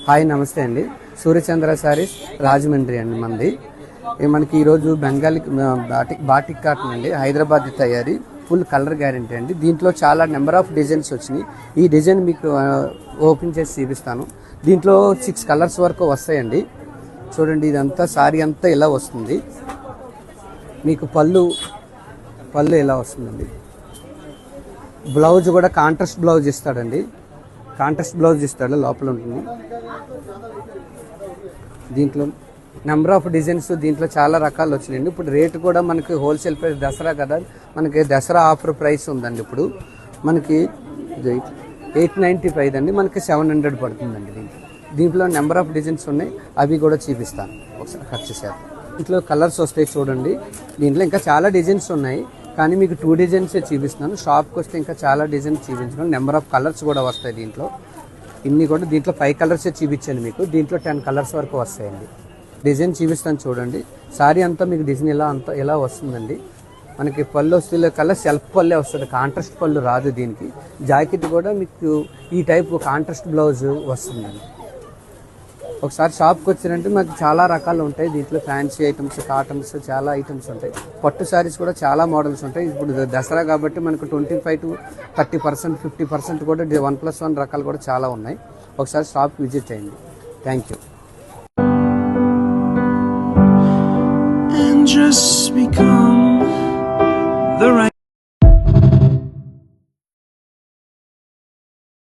Hi నమస్తే అండి. సూర్యచంద్ర సారీస్ రాజమండ్రి అండి మంది. మనకి ఈరోజు బెంగాలీ బాటిక్ కాటన్ అండి, హైదరాబాద్ తయారీ, ఫుల్ కలర్ గ్యారంటీ అండి. దీంట్లో చాలా నెంబర్ ఆఫ్ డిజైన్స్ వచ్చినాయి. ఈ డిజైన్ మీకు ఓపెన్ చేసి చూపిస్తాను. దీంట్లో 6 కలర్స్ వరకు వస్తాయండి. చూడండి, ఇదంతా సారీ అంతా ఇలా వస్తుంది. మీకు పళ్ళు ఇలా వస్తుందండి. బ్లౌజ్ కూడా కాంట్రాస్ట్ బ్లౌజ్ ఇస్తాడండి. కాంట్రాస్ట్ బ్లౌజ్ ఇస్తాడు, లోపల ఉంటుంది. దీంట్లో నెంబర్ ఆఫ్ డిజైన్స్, దీంట్లో చాలా రకాలు వచ్చినాయండి. ఇప్పుడు రేటు కూడా మనకి హోల్సేల్ ప్రైస్, దసరా కదా, మనకి దసరా ఆఫర్ ప్రైస్ ఉందండి. ఇప్పుడు మనకి 895 అండి, మనకి 700 పడుతుందండి. దీంట్లో నెంబర్ ఆఫ్ డిజైన్స్ ఉన్నాయి, అవి కూడా చూపిస్తాను. ఒకసారి ఖర్చు చేద్దాం. దీంట్లో కలర్స్ వస్తాయి చూడండి. దీంట్లో ఇంకా చాలా డిజైన్స్ ఉన్నాయి, కానీ మీకు 2 డిజైన్సే చూపిస్తున్నాను. షాప్కి వస్తే ఇంకా చాలా డిజైన్స్ చూపించాను. నెంబర్ ఆఫ్ కలర్స్ కూడా వస్తాయి దీంట్లో. ఇన్ని కూడా దీంట్లో 5 కలర్సే చూపించాను మీకు. దీంట్లో 10 కలర్స్ వరకు వస్తాయండి. డిజైన్ చూపిస్తాను చూడండి. సారీ అంతా మీకు డిజైన్ ఇలా వస్తుందండి. మనకి పళ్ళు వస్తే కలర్ సెల్ఫ్ పళ్ళే వస్తుంది, కాంట్రాస్ట్ పళ్ళు రాదు. దీనికి జాకెట్ కూడా మీకు ఈ టైప్ కాంట్రాస్ట్ బ్లౌజ్ వస్తుందండి. ఒకసారి షాప్కి వచ్చారంటే మాకు చాలా రకాలు ఉంటాయి. దీంట్లో ఫ్యాన్సీ ఐటమ్స్, కాటన్స్, చాలా ఐటమ్స్ ఉంటాయి. పట్టు శారీస్ కూడా చాలా మోడల్స్ ఉంటాయి. ఇప్పుడు దసరా కాబట్టి మనకు 25 to 30%, 50% కూడా 1+1 రకాలు కూడా చాలా ఉన్నాయి. ఒకసారి షాప్కి విజిట్ చేయండి. Thank you. Just become the right